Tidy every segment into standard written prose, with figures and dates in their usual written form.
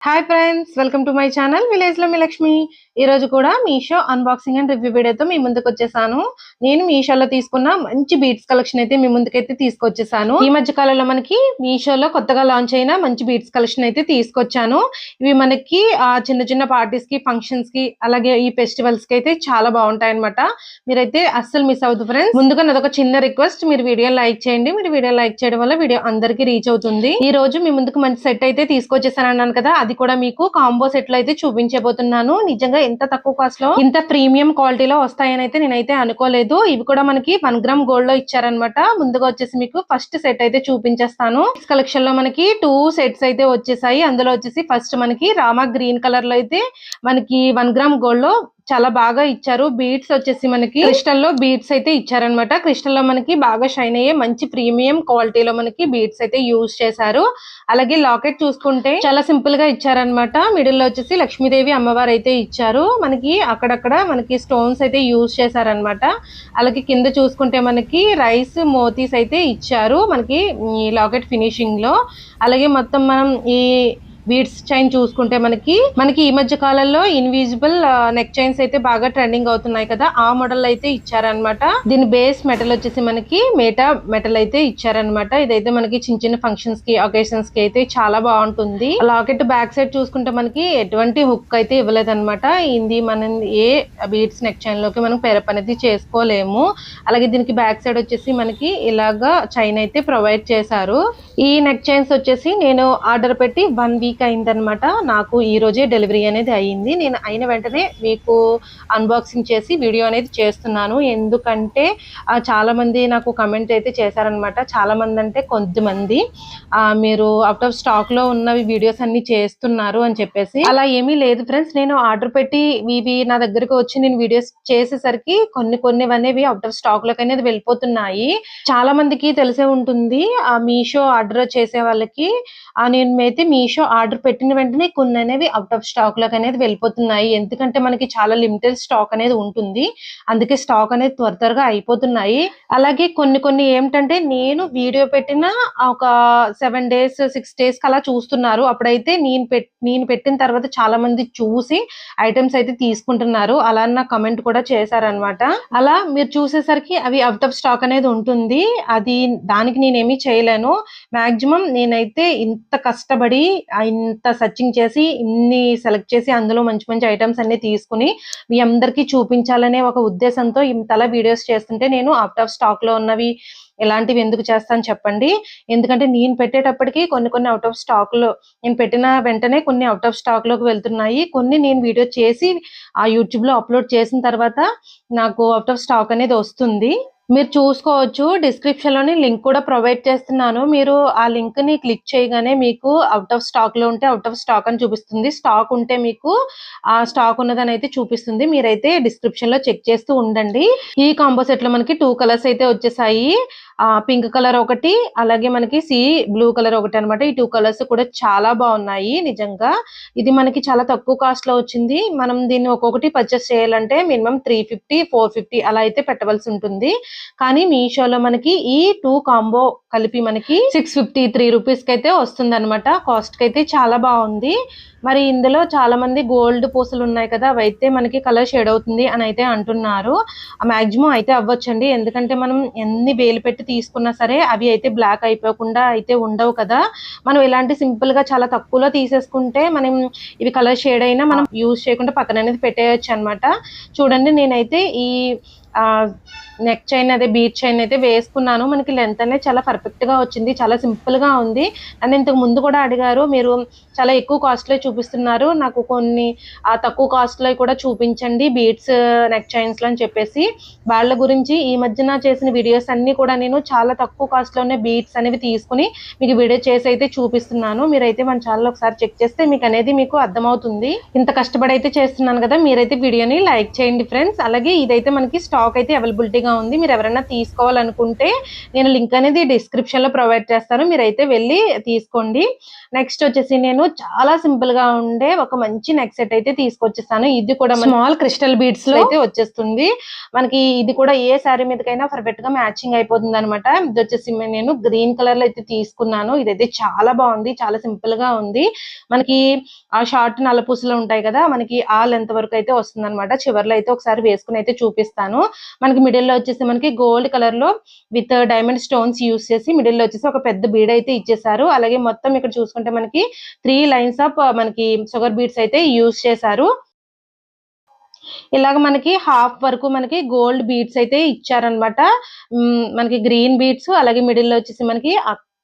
Hi friends, welcome to my channel village లో మీ లక్ష్మి. ఈ రోజు కూడా మీషో అన్బాక్సింగ్ అండ్ రివ్యూ వీడియోతో మీ ముందుకు వచ్చేసాను. నేను మీషోలో తీసుకున్న మంచి బీడ్స్ కలెక్షన్ అయితే మీ ముందుకైతే తీసుకొచ్చేసాను. ఈ మధ్య కాలంలో మనకి మీషోలో కొత్తగా లాంచ్ అయిన మంచి బీడ్స్ కలెక్షన్ అయితే తీసుకొచ్చాను. ఇవి మనకి చిన్న చిన్న పార్టీస్ కి, ఫంక్షన్స్ కి, అలాగే ఈ ఫెస్టివల్స్ కి అయితే చాలా బాగుంటాయి అనమాట. మీరైతే అస్సలు మిస్ అవుతుంది ఫ్రెండ్స్. ముందుగా నాదొక చిన్న రిక్వెస్ట్, మీరు వీడియో లైక్ చేయండి. మీరు వీడియో లైక్ చేయడం వల్ల వీడియో అందరికీ రీచ్ అవుతుంది. ఈ రోజు మీ ముందుకు మంచి సెట్ అయితే తీసుకొచ్చేసాను అన్నాను కదా, అది కూడా మీకు కాంబో సెట్లు అయితే చూపించబోతున్నాను. నిజంగా ఎంత తక్కువ కాస్ట్ లో ఇంత ప్రీమియం క్వాలిటీలో వస్తాయని అయితే నేనైతే అనుకోలేదు. ఇవి కూడా మనకి 1 గ్రామ్ గోల్డ్ లో ఇచ్చారనమాట. ముందుగా వచ్చేసి మీకు ఫస్ట్ సెట్ అయితే చూపించేస్తాను. కలెక్షన్ లో మనకి 2 సెట్స్ అయితే వచ్చేసాయి. అందులో వచ్చేసి ఫస్ట్ మనకి రామా గ్రీన్ కలర్ లో అయితే మనకి 1 గ్రామ్ గోల్డ్ లో చాలా బాగా ఇచ్చారు. బీడ్స్ వచ్చేసి మనకి క్రిస్టల్ లో బీడ్స్ అయితే ఇచ్చారనమాట. క్రిస్టల్ లో మనకి బాగా షైన్ అయ్యే మంచి ప్రీమియం క్వాలిటీలో మనకి బీడ్స్ అయితే యూజ్ చేశారు. అలాగే లాకెట్ చూసుకుంటే చాలా సింపుల్ గా ఇచ్చారనమాట. మిడిల్ లో వచ్చేసి లక్ష్మీదేవి అమ్మవారు అయితే ఇచ్చారు. మనకి అక్కడక్కడ మనకి స్టోన్స్ అయితే యూజ్ చేశారనమాట. అలాగే కింద చూసుకుంటే మనకి రైస్ మోతీస్ అయితే ఇచ్చారు మనకి ఈ లాకెట్ ఫినిషింగ్ లో. అలాగే మొత్తం మనం ఈ బీడ్స్ చైన్ చూసుకుంటే మనకి ఈ మధ్య కాలంలో ఇన్విజిబుల్ నెక్ చైన్స్ అయితే బాగా ట్రెండింగ్ అవుతున్నాయి కదా, ఆ మోడల్ అయితే ఇచ్చారనమాట. దీని బేస్ మెటల్ వచ్చేసి మనకి మేటా మెటల్ అయితే ఇచ్చారనమాట. ఇదైతే మనకి చిన్న చిన్న ఫంక్షన్స్ కి, అకేషన్స్ కి అయితే చాలా బాగుంటుంది. లాకెట్ బ్యాక్ సైడ్ చూసుకుంటే మనకి ఎటువంటి హుక్ అయితే ఇవ్వలేదన్నమాట. ఇది మనం ఏ బీడ్స్ నెక్ చైన్ లోకి మనం పేరప్ అనేది చేసుకోలేము. అలాగే దీనికి బ్యాక్ సైడ్ వచ్చేసి మనకి ఇలాగా చైన్ అయితే ప్రొవైడ్ చేశారు. ఈ నెక్ చైన్స్ వచ్చేసి నేను ఆర్డర్ పెట్టి 1 వీక్ అయిందనమాట. నాకు ఈ రోజే డెలివరీ అనేది అయ్యింది. నేను అయిన వెంటనే మీకు అన్బాక్సింగ్ చేసి వీడియో అనేది చేస్తున్నాను. ఎందుకంటే చాలా మంది నాకు కమెంట్ అయితే చేశారనమాట. చాలా మంది అంటే కొంతమంది మీరు అవుట్ ఆఫ్ స్టాక్ లో ఉన్నవి వీడియోస్ అన్ని చేస్తున్నారు అని చెప్పేసి. అలా ఏమీ లేదు ఫ్రెండ్స్. నేను ఆర్డర్ పెట్టి ఇవి నా దగ్గరకు వచ్చి నేను వీడియోస్ చేసేసరికి కొన్ని అనేవి అవుట్ ఆఫ్ స్టాక్ లోకి అనేది వెళ్ళిపోతున్నాయి. చాలా మందికి తెలిసే ఉంటుంది. మీషో ఆర్డర్ చేసే వాళ్ళకి నేనైతే మీషో ఆర్డర్ పెట్టిన వెంటనే కొన్ని అనేవి అవుట్ ఆఫ్ స్టాక్ లోకి అనేది వెళ్ళిపోతున్నాయి. ఎందుకంటే మనకి చాలా లిమిటెడ్ స్టాక్ అనేది ఉంటుంది. అందుకే స్టాక్ అనేది త్వరగా అయిపోతున్నాయి. అలాగే కొన్ని ఏమిటంటే నేను వీడియో పెట్టిన ఒక 7 days 6 days కి అలా చూస్తున్నారు. అప్పుడైతే నేను పెట్టిన తర్వాత చాలా మంది చూసి ఐటమ్స్ అయితే తీసుకుంటున్నారు. అలా నా కమెంట్ కూడా చేశారనమాట. అలా మీరు చూసేసరికి అవి అవుట్ ఆఫ్ స్టాక్ అనేది ఉంటుంది. దానికి నేనేమి చేయలేను. మాక్సిమం నేనైతే ఇంత కష్టపడి ఇంత సర్చింగ్ చేసి ఇన్ని సెలెక్ట్ చేసి అందులో మంచి మంచి ఐటమ్స్ అన్ని తీసుకుని మీ అందరికీ చూపించాలనే ఒక ఉద్దేశంతో ఇంతలా వీడియోస్ చేస్తుంటే నేను అవుట్ ఆఫ్ స్టాక్ లో ఉన్నవి ఇలాంటివి ఎందుకు చేస్తాను చెప్పండి. ఎందుకంటే నేను పెట్టేటప్పటికి కొన్ని అవుట్ ఆఫ్ స్టాక్ లో, నేను పెట్టిన వెంటనే కొన్ని అవుట్ ఆఫ్ స్టాక్ లోకి వెళ్తున్నాయి. కొన్ని నేను వీడియో చేసి ఆ యూట్యూబ్ లో అప్లోడ్ చేసిన తర్వాత నాకు అవుట్ ఆఫ్ స్టాక్ అనేది వస్తుంది. మీరు చూసుకోవచ్చు, డిస్క్రిప్షన్ లోని లింక్ కూడా ప్రొవైడ్ చేస్తున్నాను. మీరు ఆ లింక్ ని క్లిక్ చేయగానే మీకు అవుట్ ఆఫ్ స్టాక్ లో ఉంటే అవుట్ ఆఫ్ స్టాక్ అని చూపిస్తుంది. స్టాక్ ఉంటే మీకు ఆ స్టాక్ ఉన్నదని అయితే చూపిస్తుంది. మీరైతే డిస్క్రిప్షన్ లో చెక్ చేస్తూ ఉండండి. ఈ కాంబో సెట్ లో మనకి 2 కలర్స్ అయితే వచ్చేసాయి. పింక్ కలర్ ఒకటి, అలాగే మనకి బ్లూ కలర్ ఒకటి అనమాట. ఈ 2 కలర్స్ కూడా చాలా బాగున్నాయి. నిజంగా ఇది మనకి చాలా తక్కువ కాస్ట్ లో వచ్చింది. మనం దీన్ని ఒక్కొక్కటి పర్చేస్ చేయాలంటే మినిమం 350 450 అలా అయితే పెట్టవలసి ఉంటుంది. కానీ మీషోలో మనకి ఈ 2 కాంబో కలిపి మనకి 653 రూపీస్ కి అయితే వస్తుంది అనమాట. కాస్ట్ కి అయితే చాలా బాగుంది. మరి ఇందులో చాలా మంది గోల్డ్ పూసలు ఉన్నాయి కదా, అవైతే మనకి కలర్ షేడ్ అవుతుంది అని అయితే అంటున్నారు. మాక్సిమం అయితే అవ్వచ్చండి. ఎందుకంటే మనం ఎన్ని వేలు పెట్టి తీసుకున్నా సరే అవి అయితే బ్లాక్ అయిపోకుండా అయితే ఉండవు కదా. మనం ఇలాంటి సింపుల్ గా చాలా తక్కువలో తీసేసుకుంటే మనం ఇవి కలర్ షేడ్ అయినా మనం యూజ్ చేయకుండా పక్కన అనేది పెట్టేయచ్చు అనమాట. చూడండి, నేనైతే ఈ నెక్ చైన్ అదే బీట్ చైన్ అయితే వేసుకున్నాను. మనకి లెంత్ అనేది చాలా పర్ఫెక్ట్ గా వచ్చింది. చాలా సింపుల్ గా ఉంది. అండ్ ఇంతకు ముందు కూడా అడిగారు, మీరు చాలా ఎక్కువ కాస్ట్ లో చూపిస్తున్నారు, నాకు కొన్ని తక్కువ కాస్ట్ లో కూడా చూపించండి బీట్స్ నెక్ చైన్స్ లో అని చెప్పేసి. వాళ్ళ గురించి ఈ మధ్యన చేసిన వీడియోస్ అన్ని కూడా నేను చాలా తక్కువ కాస్ట్ లోనే బీట్స్ అనేవి తీసుకుని మీకు వీడియో చేసి అయితే చూపిస్తున్నాను. మీరైతే మన ఛానల్ ఒకసారి చెక్ చేస్తే మీకు అర్థమవుతుంది. ఇంత కష్టపడి అయితే చేస్తున్నాను కదా, మీరైతే వీడియోని లైక్ చేయండి ఫ్రెండ్స్. అలాగే ఇదైతే మనకి స్టాక్ స్టాక్ అయితే అవైలబిలిటీగా ఉంది. మీరు ఎవరైనా తీసుకోవాలనుకుంటే నేను లింక్ అనేది డిస్క్రిప్షన్ లో ప్రొవైడ్ చేస్తాను, మీరైతే వెళ్ళి తీసుకోండి. నెక్స్ట్ వచ్చేసి నేను చాలా సింపుల్ గా ఉండే ఒక మంచి నెక్ సెట్ అయితే తీసుకొచ్చేసాను. ఇది కూడా స్మాల్ క్రిస్టల్ బీడ్స్ లో అయితే వచ్చేస్తుంది మనకి. ఇది కూడా ఏ శారీ మీదకైనా పర్ఫెక్ట్ గా మ్యాచింగ్ అయిపోతుంది అనమాట. ఇది వచ్చేసి నేను గ్రీన్ కలర్ లో అయితే తీసుకున్నాను. ఇదైతే చాలా బాగుంది, చాలా సింపుల్ గా ఉంది. మనకి ఆ షార్ట్ నల్లపూసలు ఉంటాయి కదా, మనకి ఆ లెంత్ వరకు అయితే వస్తుంది అనమాట. చివర్లో అయితే ఒకసారి వేసుకుని అయితే చూపిస్తాను. మనకి మిడిల్ లో వచ్చేసి మనకి గోల్డ్ కలర్ లో విత్ డైమండ్ స్టోన్స్ యూస్ చేసి మిడిల్ లో వచ్చేసి ఒక పెద్ద బీడ్ అయితే ఇచ్చేసారు. అలాగే మొత్తం ఇక్కడ చూసుకుంటే మనకి 3 లైన్స్ ఆఫ్ మనకి షుగర్ బీడ్స్ అయితే యూస్ చేశారు. ఇలాగ మనకి హాఫ్ వరకు మనకి గోల్డ్ బీడ్స్ అయితే ఇచ్చారనమాట. మనకి గ్రీన్ బీడ్స్, అలాగే మిడిల్ లో వచ్చేసి మనకి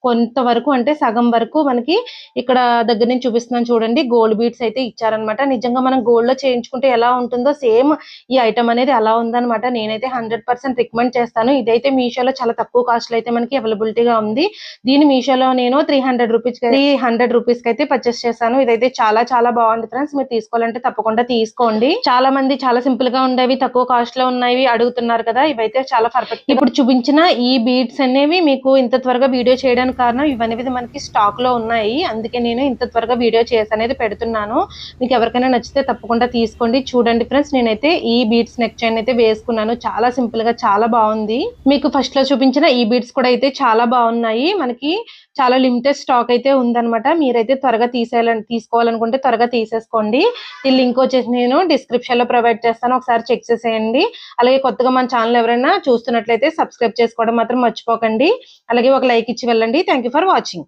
కొంత వరకు అంటే సగం వరకు మనకి ఇక్కడ దగ్గర నుంచి చూపిస్తున్నాను చూడండి, గోల్డ్ బీడ్స్ అయితే ఇచ్చారనమాట. నిజంగా మనం గోల్డ్ లో చేయించుకుంటే ఎలా ఉంటుందో సేమ్ ఈ ఐటమ్ అనేది అలా ఉందనమాట. నేనైతే 100% రికమెండ్ చేస్తాను. ఇదైతే మీషోలో చాలా తక్కువ కాస్ట్ లో అయితే మనకి అవైలబిలిటీగా ఉంది. దీని మీషోలో నేను 300 రూపీస్ కి అయితే పర్చేస్ చేశాను. ఇదైతే చాలా చాలా బాగుంది ఫ్రెండ్స్. మీరు తీసుకోవాలంటే తప్పకుండా తీసుకోండి. చాలా మంది చాలా సింపుల్ గా ఉండేవి, తక్కువ కాస్ట్ లో ఉన్నాయి అడుగుతున్నారు కదా, ఇవైతే చాలా పర్ఫెక్ట్. ఇప్పుడు చూపించిన ఈ బీడ్స్ అనేవి మీకు ఇంత త్వరగా వీడియో చేయడానికి కారణం ఇవనేవి మనకి స్టాక్ లో ఉన్నాయి, అందుకే నేను ఇంత త్వరగా వీడియో చేసి అనేది పెడుతున్నాను. మీకు ఎవరికైనా నచ్చితే తప్పకుండా తీసుకోండి. చూడండి ఫ్రెండ్స్, నేనైతే ఈ బీడ్స్ నెక్ చైన్ అయితే వేసుకున్నాను. చాలా సింపుల్ గా చాలా బాగుంది. మీకు ఫస్ట్ లో చూపించిన ఈ బీడ్స్ కూడా అయితే చాలా బాగున్నాయి. మనకి చాలా లిమిటెడ్ స్టాక్ అయితే ఉందన్నమాట. మీరైతే త్వరగా తీసుకోవాలనుకుంటే త్వరగా తీసేసుకోండి. ఈ లింక్ వచ్చేసి నేను డిస్క్రిప్షన్ లో ప్రొవైడ్ చేస్తాను, ఒకసారి చెక్ చేసేయండి. అలాగే కొత్తగా మన ఛానల్ ఎవరైనా చూస్తున్నట్లయితే సబ్స్క్రైబ్ చేసుకోవడం మాత్రం మర్చిపోకండి. అలాగే ఒక లైక్ ఇచ్చి వెళ్ళండి. Thank you for watching.